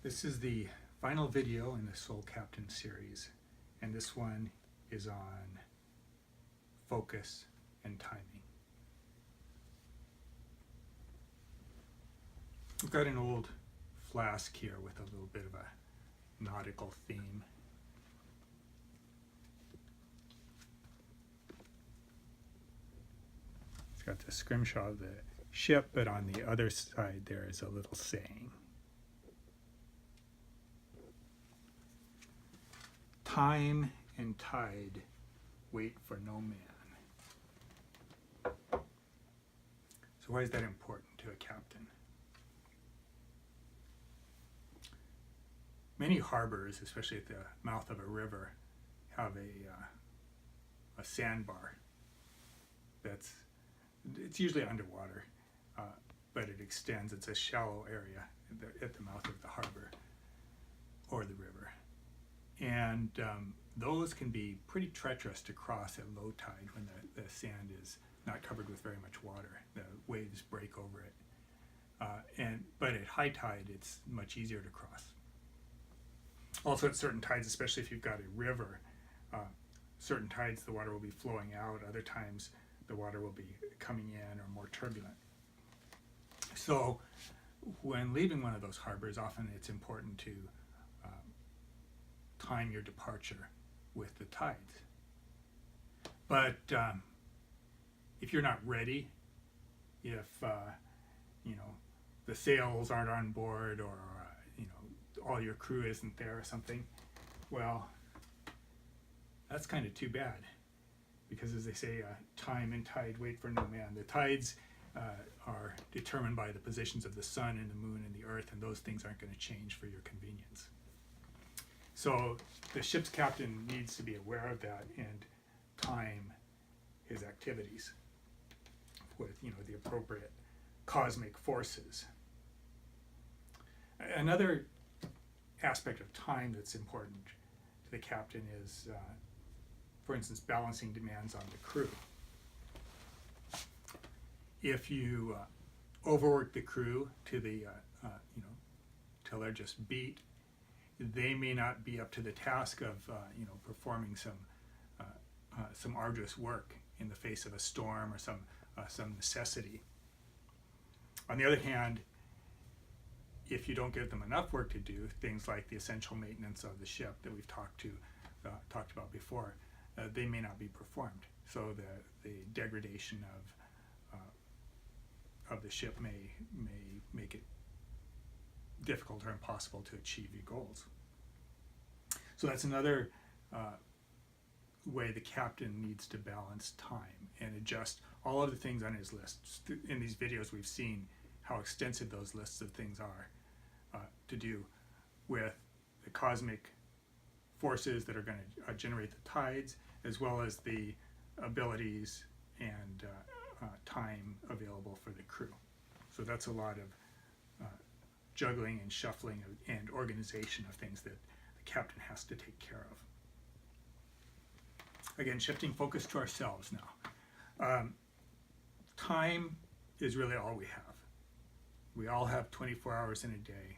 This is the final video in the Soul Captain series, and this one is on focus and timing. We've got an old flask here with a little bit of a nautical theme. It's got the scrimshaw of the ship, but on the other side there is a little saying. Time and tide wait for no man. So why is that important to a captain? Many harbors, especially at the mouth of a river, have a sandbar it's usually underwater, but it extends. It's a shallow area at the mouth of the harbor or the river. And those can be pretty treacherous to cross at low tide when the sand is not covered with very much water. The waves break over it. But at high tide, it's much easier to cross. Also at certain tides, especially if you've got a river, certain tides the water will be flowing out, other times the water will be coming in or more turbulent. So when leaving one of those harbors, often it's important to time your departure with the tides. But if you're not ready, if the sails aren't on board, or all your crew isn't there or something, well, that's kind of too bad, because as they say, time and tide wait for no man. The tides are determined by the positions of the sun and the moon and the earth, and those things aren't going to change for your convenience. So the ship's captain needs to be aware of that and time his activities with the appropriate cosmic forces. Another aspect of time that's important to the captain is, for instance, balancing demands on the crew. If you overwork the crew to the till they're just beat, they may not be up to the task of performing some arduous work in the face of a storm or some necessity. On the other hand, if you don't give them enough work to do, things like the essential maintenance of the ship that we've talked about before, they may not be performed. So the degradation of the ship may make it difficult or impossible to achieve your goals. So that's another way the captain needs to balance time and adjust all of the things on his list. In these videos we've seen how extensive those lists of things are to do with the cosmic forces that are going to generate the tides, as well as the abilities and time available for the crew. So that's a lot of juggling and shuffling and organization of things that the captain has to take care of. Again, shifting focus to ourselves now. Time is really all we have. We all have 24 hours in a day,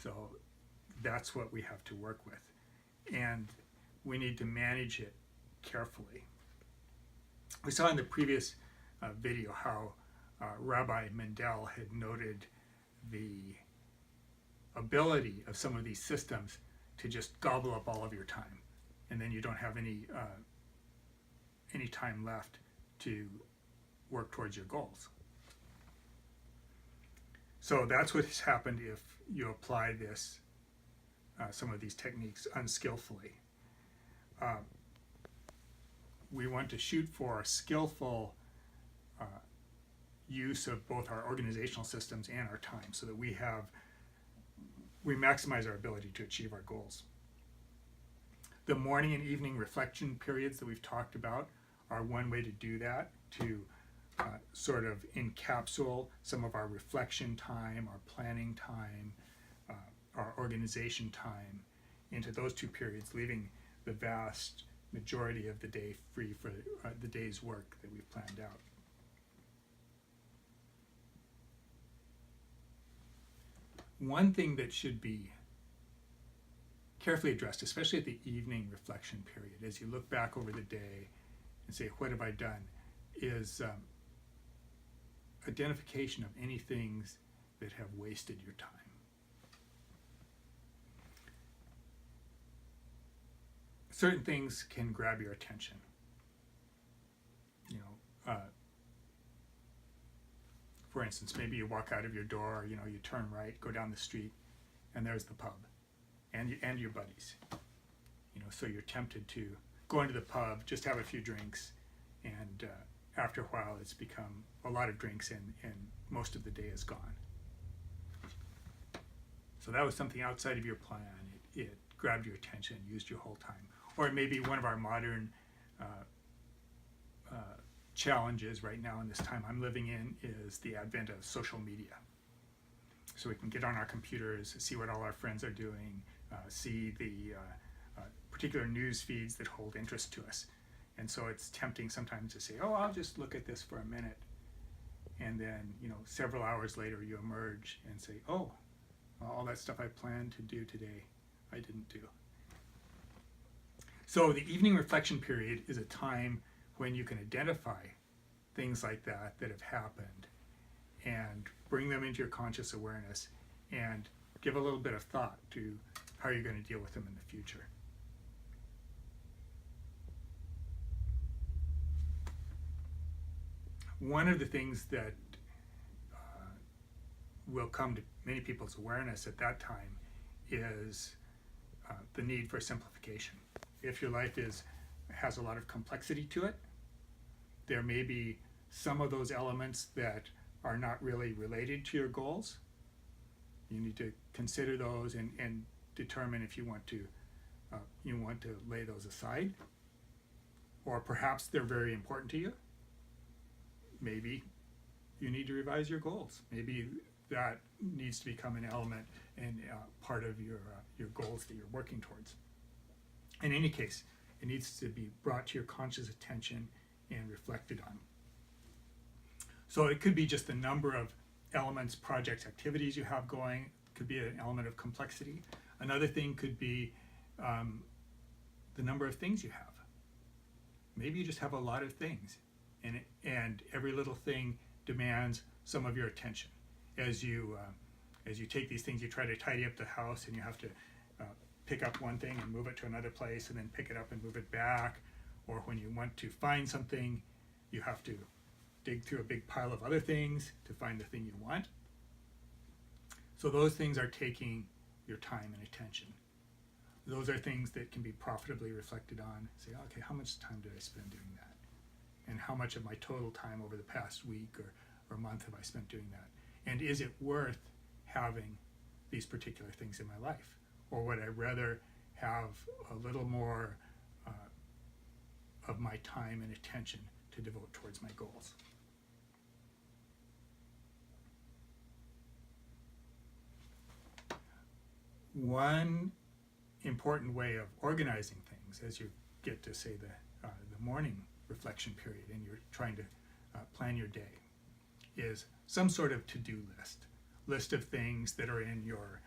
so that's what we have to work with. And we need to manage it carefully. We saw in the previous video how Rabbi Mendel had noted the ability of some of these systems to just gobble up all of your time, and then you don't have any time left to work towards your goals. So that's what has happened if you apply some of these techniques unskillfully. We want to shoot for skillful use of both our organizational systems and our time, so that we maximize our ability to achieve our goals. The morning and evening reflection periods that we've talked about are one way to do that, to sort of encapsulate some of our reflection time, our planning time, our organization time into those two periods, leaving the vast majority of the day free for the day's work that we've planned out. One thing that should be carefully addressed, especially at the evening reflection period, as you look back over the day and say, what have I done, is identification of any things that have wasted your time. Certain things can grab your attention. For instance, maybe you walk out of your door, you turn right, go down the street, and there's the pub, and your buddies. So you're tempted to go into the pub, just have a few drinks, and after a while, it's become a lot of drinks, and most of the day is gone. So that was something outside of your plan. It grabbed your attention, used your whole time. Or maybe one of our modern challenges right now in this time I'm living in is the advent of social media. So we can get on our computers, see what all our friends are doing, see the particular news feeds that hold interest to us. And so it's tempting sometimes to say, oh, I'll just look at this for a minute. And then, several hours later you emerge and say, oh, all that stuff I planned to do today, I didn't do. So the evening reflection period is a time when you can identify things like that have happened and bring them into your conscious awareness and give a little bit of thought to how you're going to deal with them in the future. One of the things that will come to many people's awareness at that time is the need for simplification. If your life has a lot of complexity to it, there may be some of those elements that are not really related to your goals. You need to consider those and determine if you want to lay those aside, or perhaps they're very important to you. Maybe you need to revise your goals. Maybe that needs to become an element and part of your goals that you're working towards. In any case, it needs to be brought to your conscious attention and reflected on. So it could be just the number of elements, projects, activities you have going. It could be an element of complexity. Another thing could be the number of things you have. Maybe you just have a lot of things, and every little thing demands some of your attention. As you take these things, you try to tidy up the house, and you have to pick up one thing and move it to another place, and then pick it up and move it back. Or when you want to find something, you have to dig through a big pile of other things to find the thing you want. So those things are taking your time and attention. Those are things that can be profitably reflected on. Say, okay, how much time did I spend doing that? And how much of my total time over the past week or month have I spent doing that? And is it worth having these particular things in my life? Or would I rather have a little more of my time and attention to devote towards my goals? One important way of organizing things as you get to, say, the morning reflection period and you're trying to plan your day is some sort of to-do list of things that are in your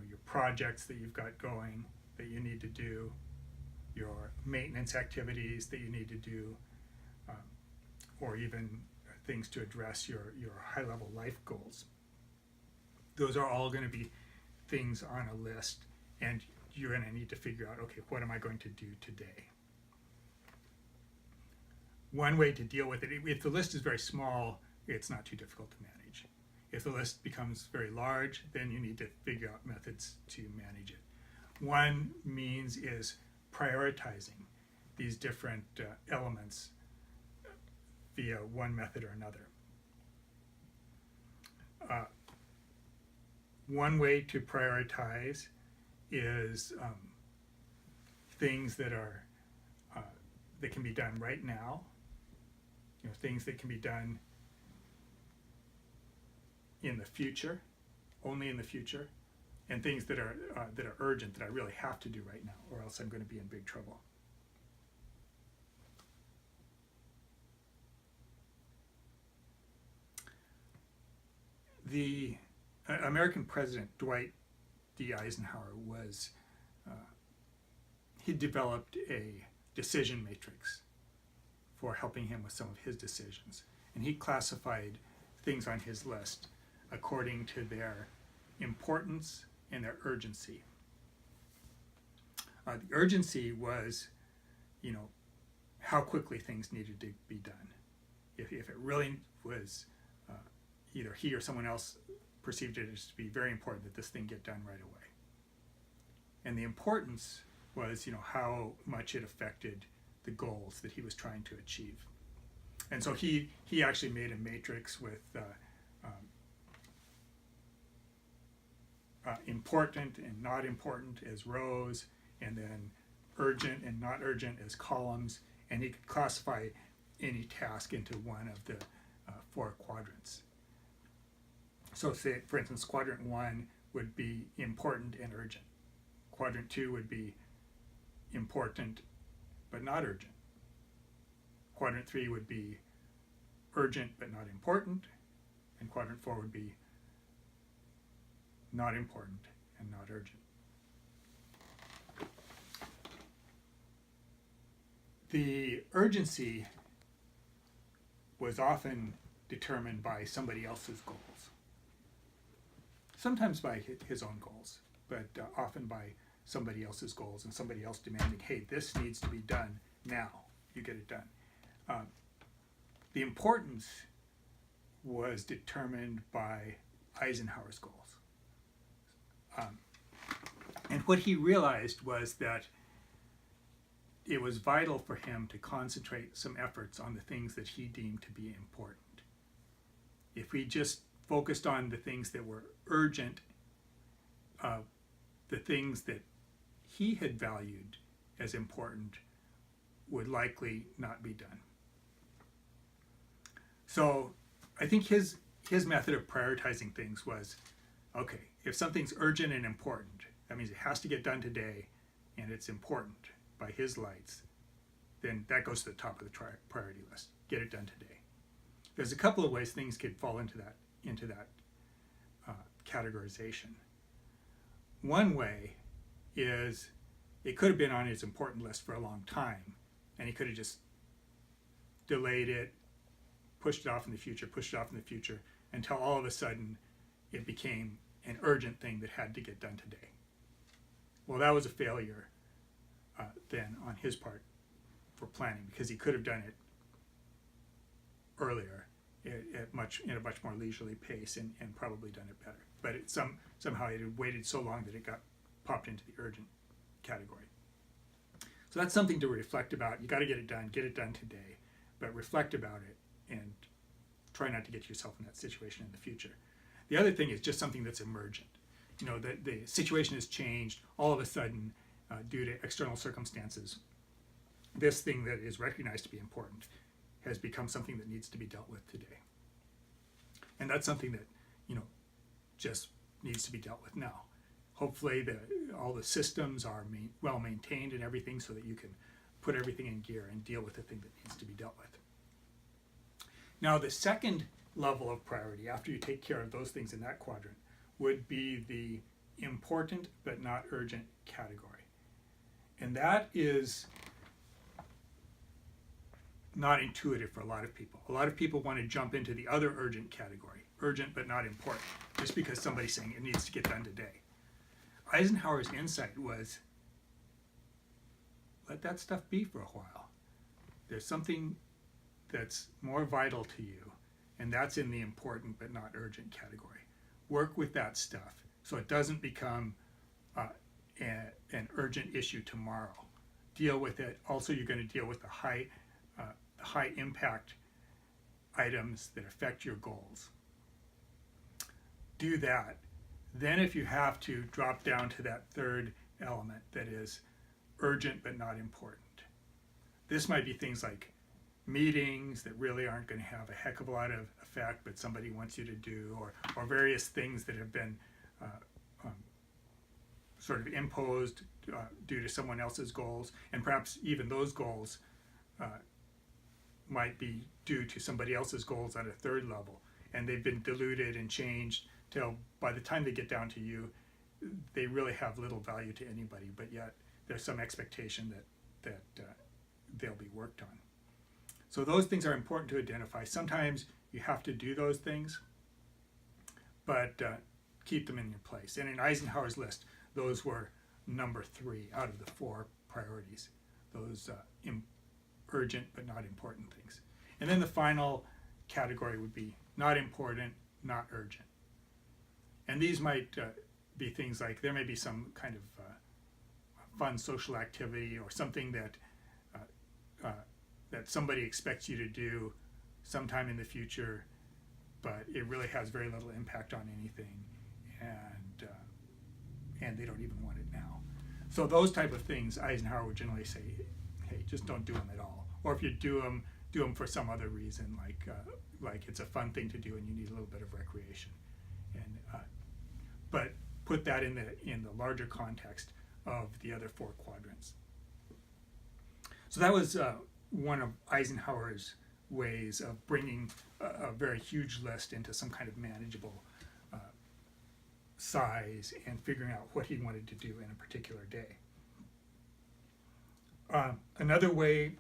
your projects that you've got going that you need to do, your maintenance activities that you need to do, or even things to address your high-level life goals. Those are all going to be things on a list, and you're going to need to figure out, okay, what am I going to do today? One way to deal with it, if the list is very small, it's not too difficult to manage. If the list becomes very large, then you need to figure out methods to manage it. One means is prioritizing these different elements via one method or another. One way to prioritize is things that are that can be done right now. Things that can be done in the future, only in the future, and things that are urgent that I really have to do right now, or else I'm going to be in big trouble. The American President Dwight D. Eisenhower was he developed a decision matrix for helping him with some of his decisions. And he classified things on his list according to their importance and their urgency. The urgency was, how quickly things needed to be done. If it really was, either he or someone else perceived it as to be very important that this thing get done right away. And the importance was, how much it affected the goals that he was trying to achieve. And so he actually made a matrix with important and not important as rows, and then urgent and not urgent as columns, and he could classify any task into one of the 4 quadrants. So say, for instance, quadrant 1 would be important and urgent. Quadrant 2 would be important but not urgent. Quadrant 3 would be urgent but not important, and quadrant 4 would be not important and not urgent. The urgency was often determined by somebody else's goals. Sometimes by his own goals, but often by somebody else's goals and somebody else demanding, hey, this needs to be done now, you get it done. The importance was determined by Eisenhower's goals. And what he realized was that it was vital for him to concentrate some efforts on the things that he deemed to be important. If we just focused on the things that were urgent, the things that he had valued as important would likely not be done. So I think his method of prioritizing things was, okay, if something's urgent and important, that means it has to get done today and it's important by his lights, then that goes to the top of the priority list. Get it done today. There's a couple of ways things could fall into that categorization. One way is it could have been on his important list for a long time, and he could have just delayed it, pushed it off in the future, until all of a sudden it became an urgent thing that had to get done today. Well, that was a failure then on his part for planning, because he could have done it earlier in a much more leisurely pace and probably done it better. But somehow it had waited so long that it got popped into the urgent category. So that's something to reflect about. You got to get it done today, but reflect about it and try not to get yourself in that situation in the future. The other thing is just something that's emergent. The situation has changed all of a sudden due to external circumstances. This thing that is recognized to be important has become something that needs to be dealt with today. And that's something that, just needs to be dealt with now. Hopefully all the systems are well maintained and everything, so that you can put everything in gear and deal with the thing that needs to be dealt with. Now, the second level of priority, after you take care of those things in that quadrant, would be the important but not urgent category. And that is not intuitive for a lot of people. A lot of people want to jump into the other urgent category, urgent but not important, just because somebody's saying it needs to get done today. Eisenhower's insight was, let that stuff be for a while. There's something that's more vital to you, and that's in the important but not urgent category. Work with that stuff so it doesn't become an urgent issue tomorrow. Deal with it. Also, you're going to deal with the high impact items that affect your goals. Do that. Then if you have to, drop down to that third element that is urgent but not important. This might be things like meetings that really aren't going to have a heck of a lot of effect, but somebody wants you to do, or various things that have been sort of imposed due to someone else's goals, and perhaps even those goals might be due to somebody else's goals at a third level, and they've been diluted and changed till by the time they get down to you, they really have little value to anybody, but yet there's some expectation that they'll be worked on. So those things are important to identify. Sometimes you have to do those things, but keep them in your place. And in Eisenhower's list, those were number 3 out of the 4 priorities, those urgent but not important things. And then the final category would be not important, not urgent. And these might be things like there may be some kind of fun social activity or something that that somebody expects you to do sometime in the future, but it really has very little impact on anything, and they don't even want it now. So those type of things, Eisenhower would generally say, hey, just don't do them at all. Or if you do them for some other reason, like it's a fun thing to do and you need a little bit of recreation. And but put that in the larger context of the other 4 quadrants. So that was one of Eisenhower's ways of bringing a very huge list into some kind of manageable size and figuring out what he wanted to do in a particular day. Another way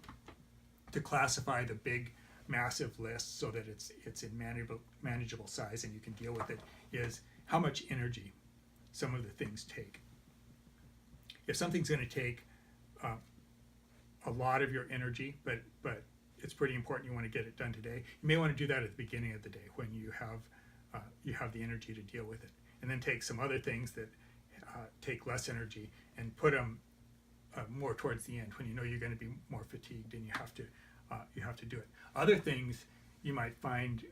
to classify the big massive list so that it's in manageable size and you can deal with it is how much energy some of the things take. If something's going to take a lot of your energy, but it's pretty important, you want to get it done today, you may want to do that at the beginning of the day when you have the energy to deal with it, and then take some other things that take less energy and put them more towards the end when you know you're going to be more fatigued and you have to do it. Other things you might find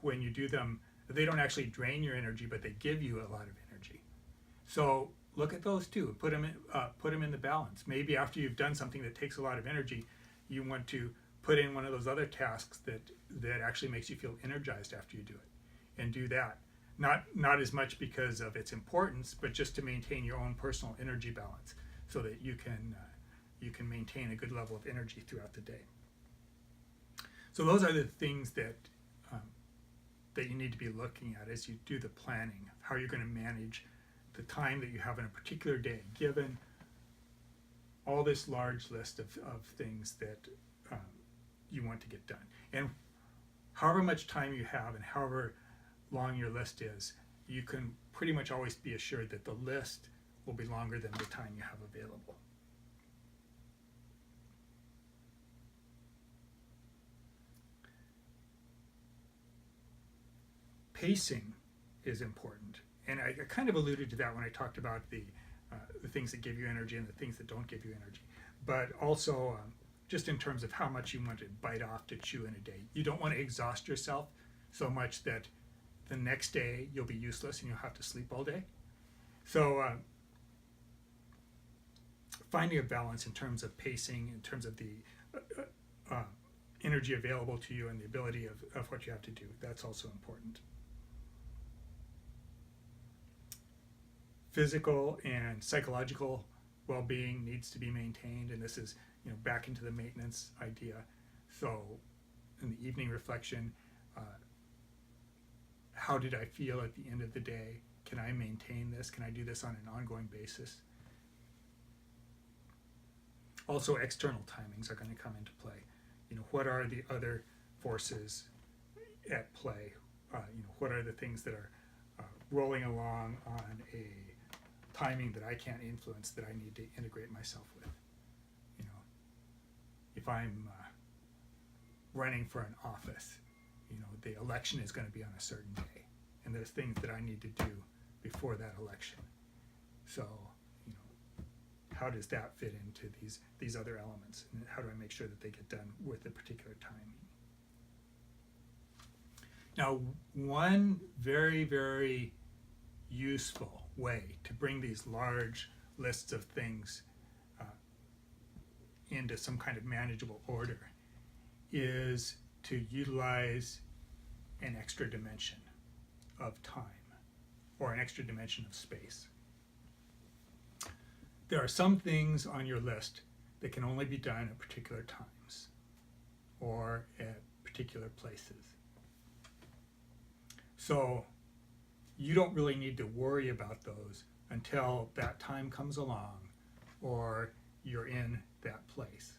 when you do them, they don't actually drain your energy, but they give you a lot of energy. So look at those too. Put them in the balance. Maybe after you've done something that takes a lot of energy, you want to put in one of those other tasks that actually makes you feel energized after you do it, and do that. Not as much because of its importance, but just to maintain your own personal energy balance, so that you can maintain a good level of energy throughout the day. So those are the things that you need to be looking at as you do the planning, how you're going to manage the time that you have in a particular day, given all this large list of things that you want to get done. And however much time you have and however long your list is, you can pretty much always be assured that the list will be longer than the time you have available. Pacing is important. And I kind of alluded to that when I talked about the things that give you energy and the things that don't give you energy. But also just in terms of how much you want to bite off to chew in a day. You don't want to exhaust yourself so much that the next day you'll be useless and you'll have to sleep all day. So finding a balance in terms of pacing, in terms of the energy available to you and the ability of what you have to do, that's also important. Physical and psychological well-being needs to be maintained, and this is back into the maintenance idea. So in the evening reflection, how did I feel at the end of the day? Can I maintain this? Can I do this on an ongoing basis? Also, external timings are going to come into play. What are the other forces at play? What are the things that are rolling along on a timing that I can't influence, that I need to integrate myself with? If I'm running for an office, the election is going to be on a certain day, and there's things that I need to do before that election. So, how does that fit into these other elements, and how do I make sure that they get done with a particular timing? Now, one very, very useful way to bring these large lists of things into some kind of manageable order is to utilize an extra dimension of time or an extra dimension of space. There are some things on your list that can only be done at particular times or at particular places. So you don't really need to worry about those until that time comes along or you're in that place.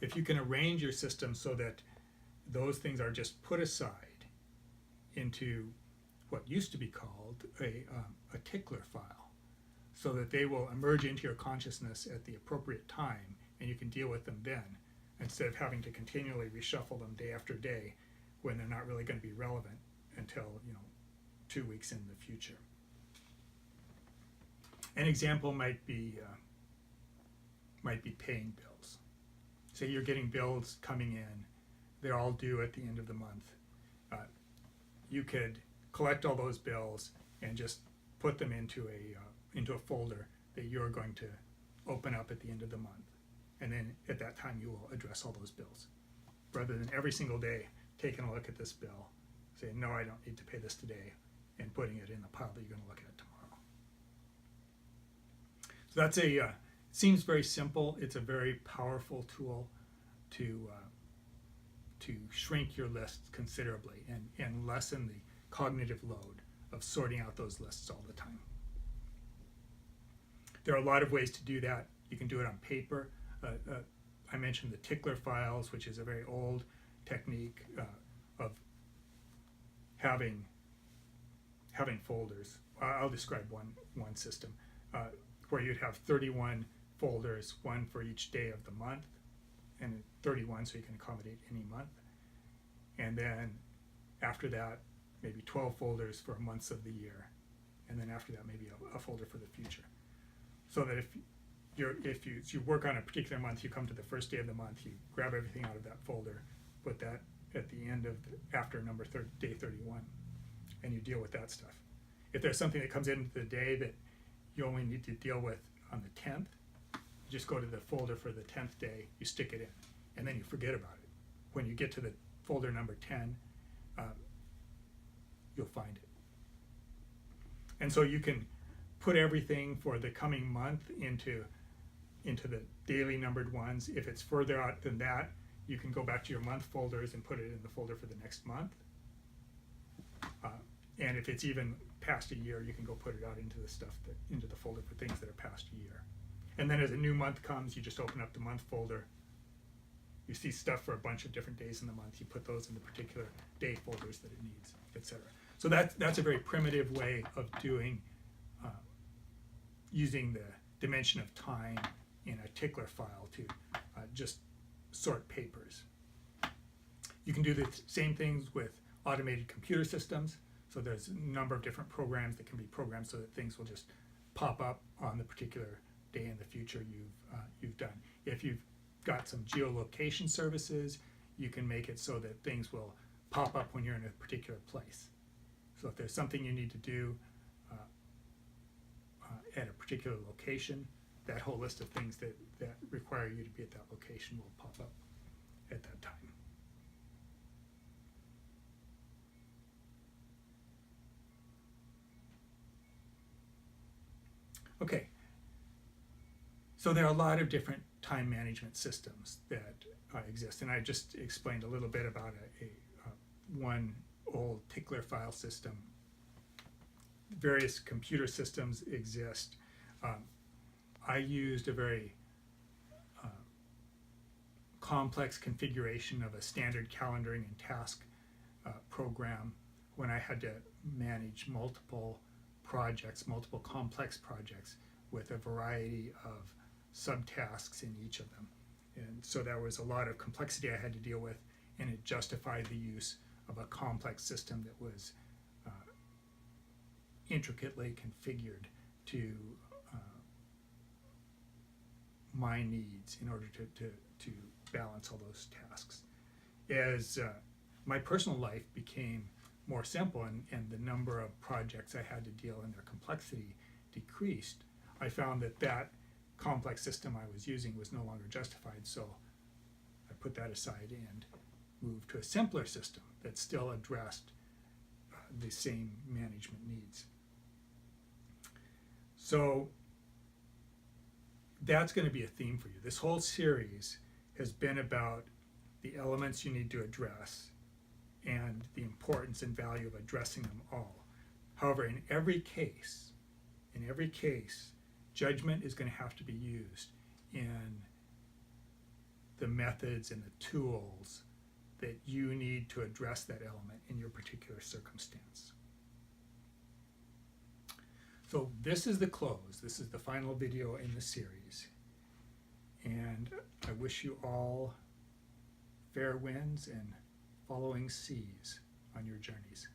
If you can arrange your system so that those things are just put aside into what used to be called a tickler file, so that they will emerge into your consciousness at the appropriate time and you can deal with them then, instead of having to continually reshuffle them day after day when they're not really going to be relevant until 2 weeks in the future. An example might be paying bills. Say you're getting bills coming in, they're all due at the end of the month. You could collect all those bills and just put them into a folder that you're going to open up at the end of the month, and then at that time you will address all those bills, rather than every single day taking a look at this bill, saying, no, I don't need to pay this today, and putting it in the pile that you're going to look at tomorrow. So that's seems very simple. It's a very powerful tool to shrink your lists considerably and lessen the cognitive load of sorting out those lists all the time. There are a lot of ways to do that. You can do it on paper. I mentioned the Tickler files, which is a very old technique of having folders. I'll describe one system where you'd have 31 folders, one for each day of the month, and 31 so you can accommodate any month. And then after that, maybe 12 folders for months of the year, and then after that maybe a folder for the future. So that if you work on a particular month, you come to the first day of the month, you grab everything out of that folder, put that at the end of after day 31, and you deal with that stuff. If there's something that comes into the day that you only need to deal with on the 10th, you just go to the folder for the 10th day, you stick it in, and then you forget about it. When you get to the folder number 10, you'll find it. And so you can put everything for the coming month into the daily numbered ones. If it's further out than that, you can go back to your month folders and put it in the folder for the next month. And if it's even past a year, you can go put it out into the folder for things that are past a year. And then as a new month comes, you just open up the month folder. You see stuff for a bunch of different days in the month. You put those in the particular day folders that it needs, etc. So that's a very primitive way of doing using the dimension of time in a Tickler file to just sort papers. You can do the same things with automated computer systems. So there's a number of different programs that can be programmed so that things will just pop up on the particular day in the future you've done. If you've got some geolocation services, you can make it so that things will pop up when you're in a particular place. So if there's something you need to do at a particular location, that whole list of things that require you to be at that location will pop up at that time. Okay, so there are a lot of different time management systems that exist, and I just explained a little bit about one old Tickler file system. Various computer systems exist. I used a very complex configuration of a standard calendaring and task program when I had to manage multiple projects, multiple complex projects with a variety of subtasks in each of them. And so there was a lot of complexity I had to deal with, and it justified the use of a complex system that was intricately configured to my needs in order to balance all those tasks. As my personal life became more simple and the number of projects I had to deal and their complexity decreased, I found that complex system I was using was no longer justified, so I put that aside and moved to a simpler system that still addressed the same management needs. So that's going to be a theme for you. This whole series has been about the elements you need to address and the importance and value of addressing them all. However, in every case, in every case, judgment is going to have to be used in the methods and the tools that you need to address that element in your particular circumstance. So this is the close. This is the final video in the series. And I wish you all fair winds and following seas on your journeys.